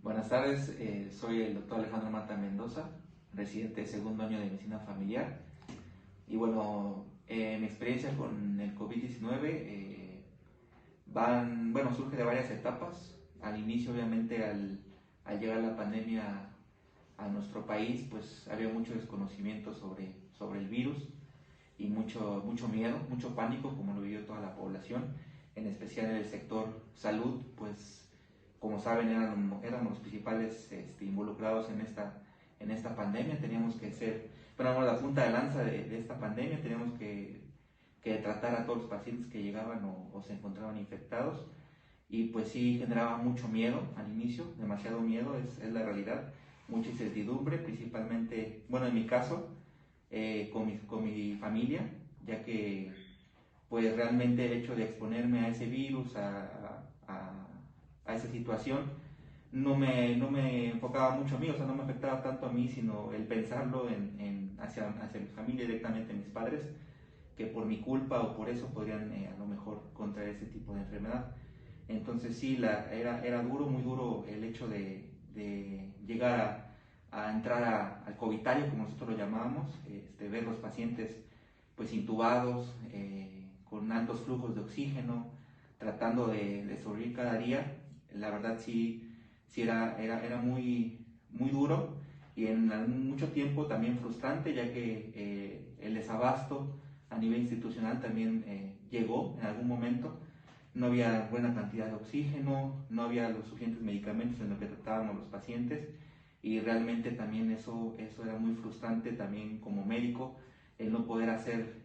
Buenas tardes, soy el doctor Alejandro Mata Mendoza, residente de segundo año de medicina familiar. Y bueno, mi experiencia con el COVID-19 surge de varias etapas. Al inicio, obviamente, al llegar la pandemia a nuestro país, pues había mucho desconocimiento sobre el virus y mucho miedo, mucho pánico, como lo vivió toda la población, en especial en el sector salud, pues como saben éramos los principales involucrados en esta pandemia. Teníamos que ser, la punta de lanza de esta pandemia. Teníamos que tratar a todos los pacientes que llegaban o se encontraban infectados, y pues sí generaba mucho miedo al inicio, demasiado miedo, es la realidad, mucha incertidumbre, principalmente, bueno, en mi caso, con mi familia, ya que pues realmente el hecho de exponerme a ese virus, a esa situación, no me enfocaba mucho a mí, o sea, no me afectaba tanto a mí, sino el pensarlo hacia mi familia, directamente mis padres, que por mi culpa o por eso podrían a lo mejor contraer ese tipo de enfermedad. Entonces sí, era duro, muy duro el hecho de llegar a entrar al covitario, como nosotros lo llamábamos, ver los pacientes pues intubados, con altos flujos de oxígeno, tratando de sobrevivir cada día. La verdad sí era muy duro, y en mucho tiempo también frustrante, ya que el desabasto a nivel institucional también llegó en algún momento. No había buena cantidad de oxígeno, no había los suficientes medicamentos en los que tratábamos los pacientes, y realmente también eso era muy frustrante también como médico, el no poder hacer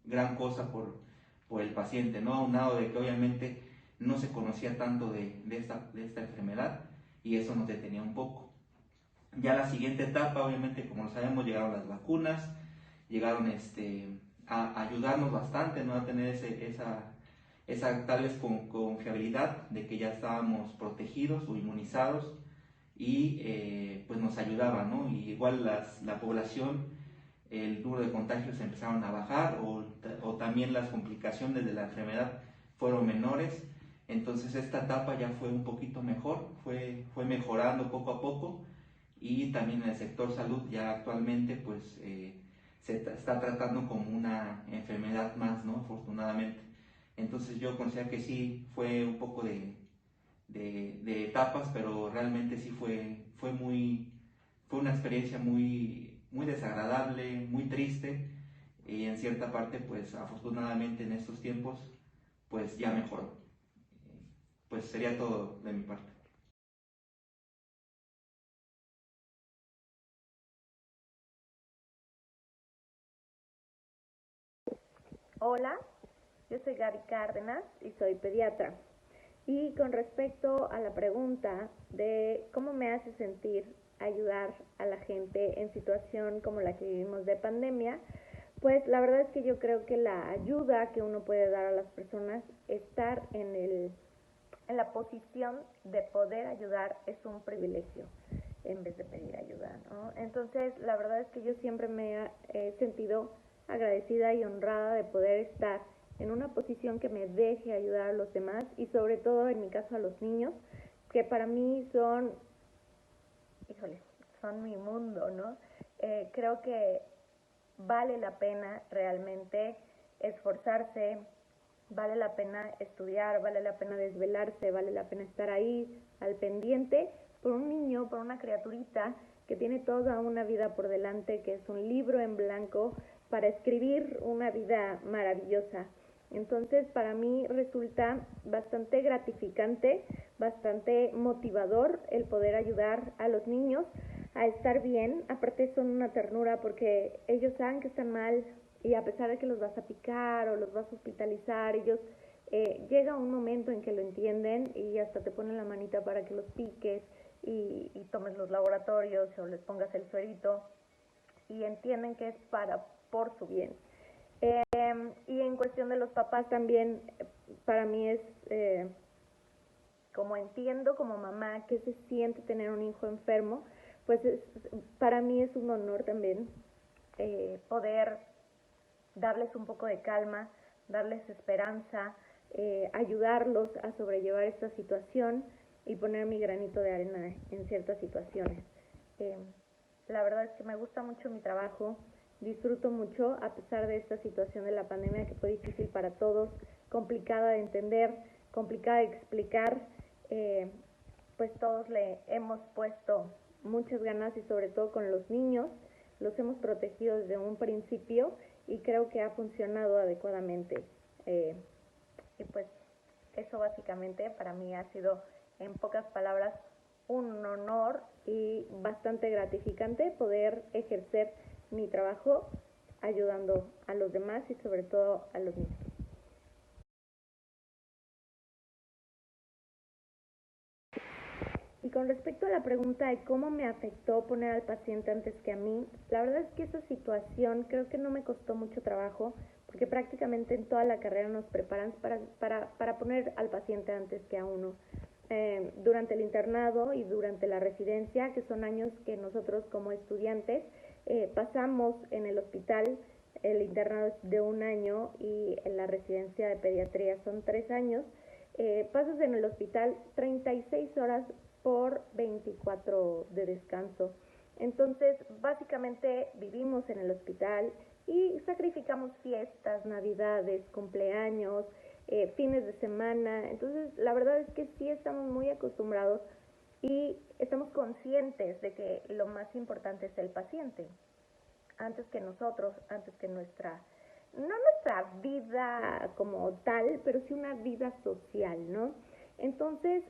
gran cosa por el paciente, ¿no? Aunado de que obviamente no se conocía tanto de esta enfermedad, y eso nos detenía un poco. Ya la siguiente etapa, obviamente, como lo sabemos, llegaron las vacunas, llegaron a ayudarnos bastante, ¿no? A tener esa tal vez confiabilidad de que ya estábamos protegidos o inmunizados, y pues nos ayudaba, ¿no? Y igual la población, el número de contagios empezaron a bajar, o también las complicaciones de la enfermedad fueron menores. Entonces esta etapa ya fue un poquito mejor, fue mejorando poco a poco, y también en el sector salud ya actualmente pues se está tratando como una enfermedad más, ¿no? Afortunadamente. Entonces yo considero que sí fue un poco de etapas, pero realmente sí fue una experiencia muy desagradable, muy triste, y en cierta parte pues afortunadamente en estos tiempos pues ya mejoró. Pues sería todo de mi parte. Hola, yo soy Gaby Cárdenas y soy pediatra. Y con respecto a la pregunta de cómo me hace sentir ayudar a la gente en situación como la que vivimos de pandemia, pues la verdad es que yo creo que la ayuda que uno puede dar a las personas, estar en la posición de poder ayudar, es un privilegio en vez de pedir ayuda, ¿no? Entonces, la verdad es que yo siempre me he sentido agradecida y honrada de poder estar en una posición que me deje ayudar a los demás, y sobre todo en mi caso a los niños, que para mí híjole, son mi mundo, ¿no? Creo que vale la pena realmente esforzarse, vale la pena estudiar, vale la pena desvelarse, vale la pena estar ahí al pendiente por un niño, por una criaturita que tiene toda una vida por delante, que es un libro en blanco para escribir una vida maravillosa. Entonces, para mí resulta bastante gratificante, bastante motivador el poder ayudar a los niños a estar bien. Aparte son una ternura porque ellos saben que están mal, y a pesar de que los vas a picar o los vas a hospitalizar, ellos llega un momento en que lo entienden y hasta te ponen la manita para que los piques y tomes los laboratorios o les pongas el suerito, y entienden que es por su bien. Y en cuestión de los papás también, para mí es como entiendo como mamá que se siente tener un hijo enfermo, pues para mí es un honor también poder darles un poco de calma, darles esperanza, ayudarlos a sobrellevar esta situación, y poner mi granito de arena en ciertas situaciones. La verdad es que me gusta mucho mi trabajo, disfruto mucho a pesar de esta situación de la pandemia que fue difícil para todos, complicada de entender, complicada de explicar, pues todos le hemos puesto muchas ganas y sobre todo con los niños, los hemos protegido desde un principio y creo que ha funcionado adecuadamente. Y pues eso básicamente para mí ha sido, en pocas palabras, un honor y bastante gratificante poder ejercer mi trabajo ayudando a los demás y sobre todo a los niños. Y con respecto a la pregunta de cómo me afectó poner al paciente antes que a mí, la verdad es que esa situación creo que no me costó mucho trabajo, porque prácticamente en toda la carrera nos preparan para poner al paciente antes que a uno. Durante el internado y durante la residencia, que son años que nosotros como estudiantes pasamos en el hospital, el internado es de 1 año y en la residencia de pediatría son 3 años, pasas en el hospital 36 horas por 24 de descanso. Entonces, básicamente vivimos en el hospital y sacrificamos fiestas, navidades, cumpleaños, fines de semana. Entonces, la verdad es que sí estamos muy acostumbrados y estamos conscientes de que lo más importante es el paciente, antes que nosotros, antes que no nuestra vida como tal, pero sí una vida social, ¿no? Entonces,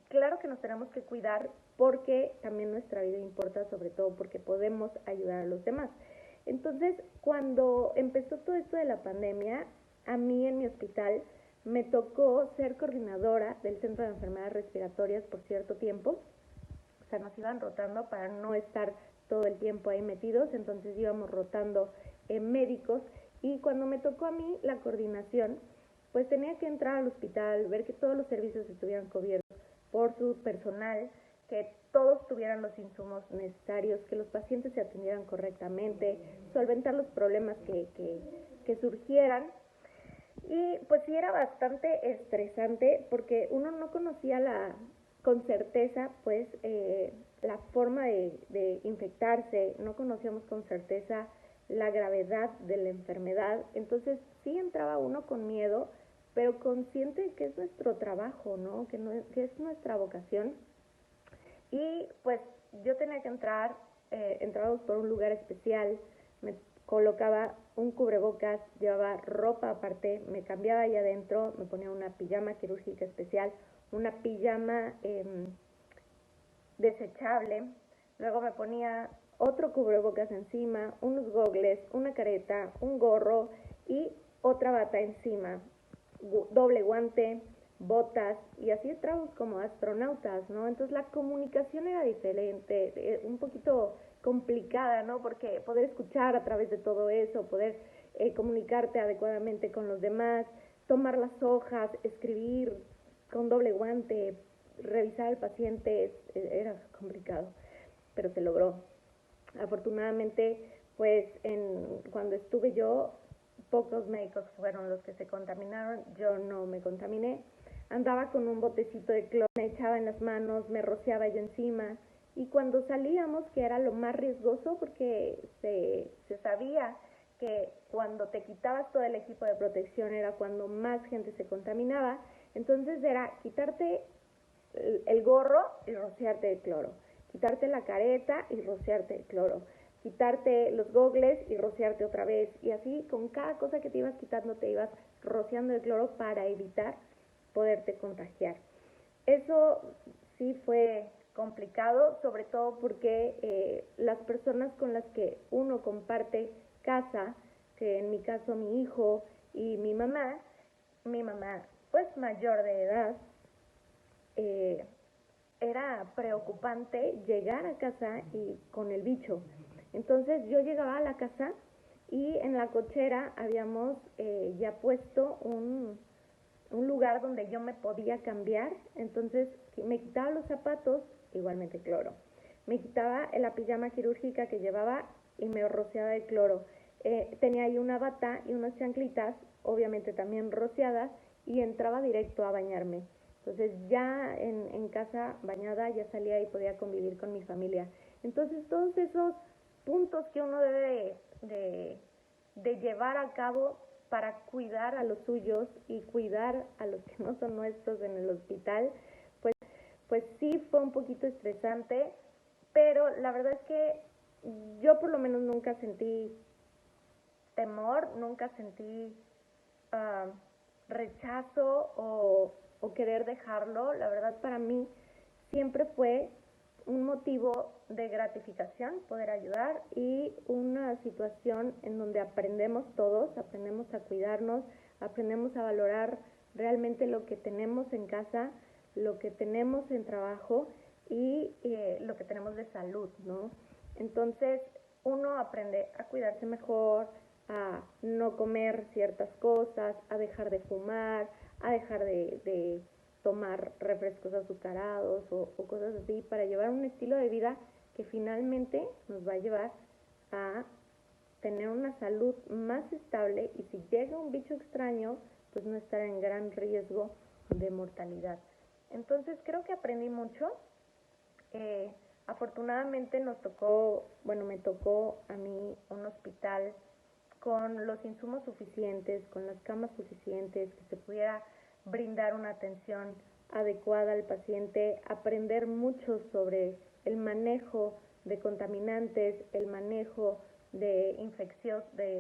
claro que nos tenemos que cuidar porque también nuestra vida importa, sobre todo porque podemos ayudar a los demás. Entonces, cuando empezó todo esto de la pandemia, a mí en mi hospital me tocó ser coordinadora del Centro de Enfermedades Respiratorias por cierto tiempo. O sea, nos iban rotando para no estar todo el tiempo ahí metidos, entonces íbamos rotando médicos, y cuando me tocó a mí la coordinación, pues tenía que entrar al hospital, ver que todos los servicios estuvieran cubiertos por su personal, que todos tuvieran los insumos necesarios, que los pacientes se atendieran correctamente, solventar los problemas que surgieran. Y pues sí era bastante estresante porque uno no conocía con certeza pues la forma de infectarse, no conocíamos con certeza la gravedad de la enfermedad, entonces sí entraba uno con miedo, pero consciente de que es nuestro trabajo, ¿no? Que es nuestra vocación. Y pues yo tenía que entrábamos por un lugar especial, me colocaba un cubrebocas, llevaba ropa aparte, me cambiaba ahí adentro, me ponía una pijama quirúrgica especial, una pijama desechable, luego me ponía otro cubrebocas encima, unos gogles, una careta, un gorro y otra bata encima, doble guante, botas, y así estábamos como astronautas, ¿no? Entonces la comunicación era diferente, un poquito complicada, ¿no? Porque poder escuchar a través de todo eso, poder comunicarte adecuadamente con los demás, tomar las hojas, escribir con doble guante, revisar al paciente, era complicado, pero se logró. Afortunadamente, pues cuando estuve yo, pocos médicos fueron los que se contaminaron, yo no me contaminé. Andaba con un botecito de cloro, me echaba en las manos, me rociaba yo encima, y cuando salíamos, que era lo más riesgoso porque se sabía que cuando te quitabas todo el equipo de protección era cuando más gente se contaminaba, entonces era quitarte el gorro y rociarte de cloro, quitarte la careta y rociarte de cloro, quitarte los gogles y rociarte otra vez, y así con cada cosa que te ibas quitando te ibas rociando de cloro para evitar poderte contagiar. Eso sí fue complicado, sobre todo porque las personas con las que uno comparte casa, que en mi caso mi hijo y mi mamá pues mayor de edad, era preocupante llegar a casa y con el bicho. Entonces yo llegaba a la casa y en la cochera habíamos ya puesto un lugar donde yo me podía cambiar, entonces me quitaba los zapatos, igualmente cloro, me quitaba la pijama quirúrgica que llevaba y me rociaba de cloro, tenía ahí una bata y unas chanclitas, obviamente también rociadas, y entraba directo a bañarme. Entonces ya en casa bañada ya salía y podía convivir con mi familia. Entonces todos esos puntos que uno debe de llevar a cabo para cuidar a los suyos y cuidar a los que no son nuestros en el hospital, pues sí fue un poquito estresante, pero la verdad es que yo por lo menos nunca sentí temor, nunca sentí rechazo o querer dejarlo. La verdad para mí siempre fue un motivo de gratificación poder ayudar y una situación en donde aprendemos todos, aprendemos a cuidarnos, aprendemos a valorar realmente lo que tenemos en casa, lo que tenemos en trabajo y lo que tenemos de salud, ¿no? Entonces uno aprende a cuidarse mejor, a no comer ciertas cosas, a dejar de fumar, a dejar de tomar refrescos azucarados o cosas así, para llevar un estilo de vida que finalmente nos va a llevar a tener una salud más estable y si llega un bicho extraño, pues no estar en gran riesgo de mortalidad. Entonces creo que aprendí mucho. Afortunadamente me tocó a mí un hospital con los insumos suficientes, con las camas suficientes, que se pudiera brindar una atención adecuada al paciente, aprender mucho sobre el manejo de contaminantes, el manejo de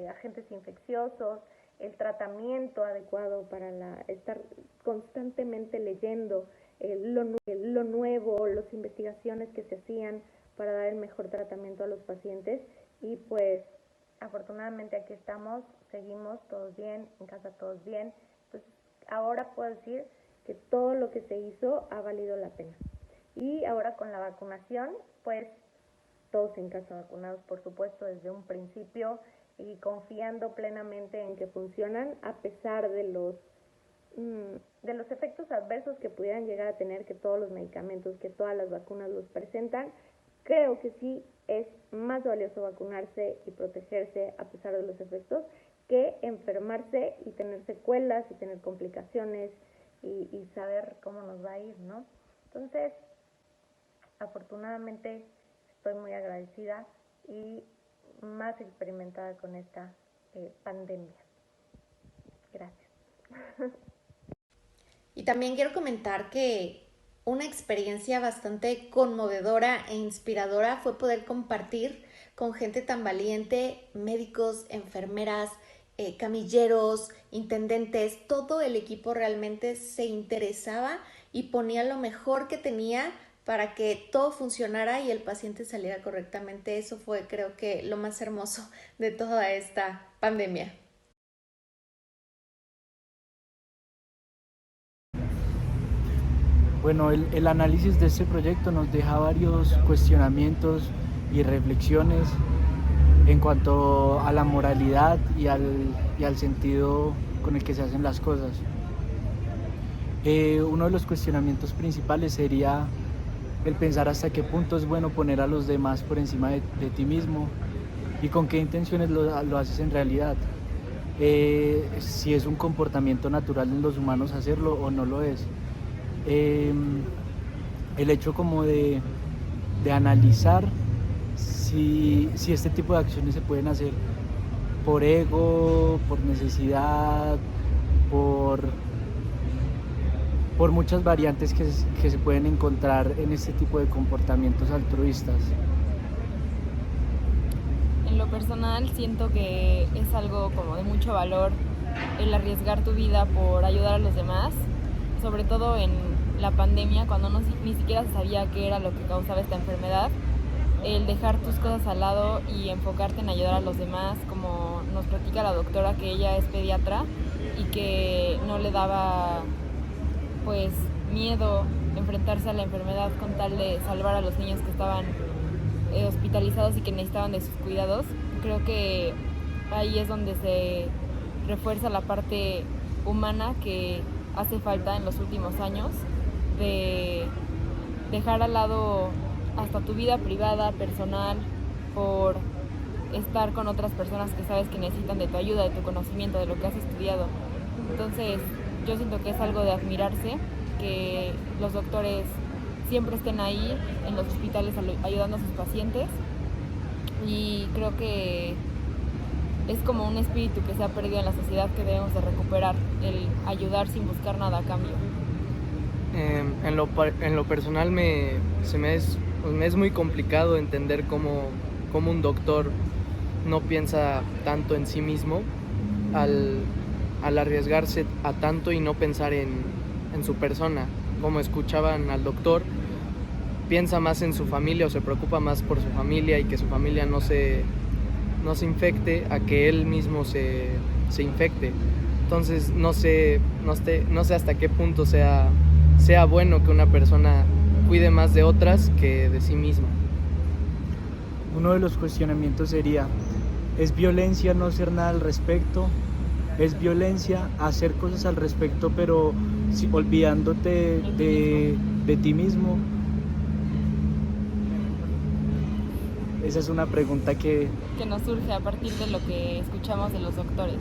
agentes infecciosos, el tratamiento adecuado para estar constantemente leyendo lo nuevo, las investigaciones que se hacían para dar el mejor tratamiento a los pacientes y pues afortunadamente aquí estamos, seguimos todos bien, en casa todos bien. Entonces ahora puedo decir que todo lo que se hizo ha valido la pena. Y ahora con la vacunación, pues todos en casa vacunados, por supuesto, desde un principio y confiando plenamente en que funcionan a pesar de los efectos adversos que pudieran llegar a tener, que todos los medicamentos, que todas las vacunas los presentan. Creo que sí es más valioso vacunarse y protegerse a pesar de los efectos que enfermarse y tener secuelas y tener complicaciones y saber cómo nos va a ir, ¿no? Entonces, afortunadamente estoy muy agradecida y más experimentada con esta pandemia. Gracias. Y también quiero comentar que una experiencia bastante conmovedora e inspiradora fue poder compartir con gente tan valiente, médicos, enfermeras, camilleros, intendentes, todo el equipo realmente se interesaba y ponía lo mejor que tenía para que todo funcionara y el paciente saliera correctamente. Eso fue, creo que, lo más hermoso de toda esta pandemia. Bueno, el análisis de este proyecto nos deja varios cuestionamientos y reflexiones en cuanto a la moralidad y al sentido con el que se hacen las cosas. Uno de los cuestionamientos principales sería el pensar hasta qué punto es bueno poner a los demás por encima de ti mismo y con qué intenciones lo haces en realidad. Si es un comportamiento natural en los humanos hacerlo o no lo es. El hecho como de analizar si este tipo de acciones se pueden hacer por ego, por necesidad, por muchas variantes que se pueden encontrar en este tipo de comportamientos altruistas. En lo personal siento que es algo como de mucho valor el arriesgar tu vida por ayudar a los demás, sobre todo en la pandemia cuando ni siquiera se sabía qué era lo que causaba esta enfermedad. El dejar tus cosas al lado y enfocarte en ayudar a los demás, como nos platica la doctora, que ella es pediatra y que no le daba pues miedo enfrentarse a la enfermedad con tal de salvar a los niños que estaban hospitalizados y que necesitaban de sus cuidados. Creo que ahí es donde se refuerza la parte humana que hace falta en los últimos años, de dejar al lado hasta tu vida privada, personal, por estar con otras personas que sabes que necesitan de tu ayuda, de tu conocimiento, de lo que has estudiado. Entonces yo siento que es algo de admirarse, que los doctores siempre estén ahí en los hospitales ayudando a sus pacientes, y creo que es como un espíritu que se ha perdido en la sociedad que debemos de recuperar, el ayudar sin buscar nada a cambio. En lo personal me es muy complicado entender cómo un doctor no piensa tanto en sí mismo al arriesgarse a tanto y no pensar en su persona. Como escuchaban al doctor, piensa más en su familia o se preocupa más por su familia y que su familia no se infecte a que él mismo se infecte. Entonces no sé hasta qué punto sea bueno que una persona cuide más de otras que de sí misma. Uno de los cuestionamientos sería, ¿es violencia no hacer nada al respecto? ¿Es violencia hacer cosas al respecto pero olvidándote de ti mismo? Esa es una pregunta que nos surge a partir de lo que escuchamos de los doctores.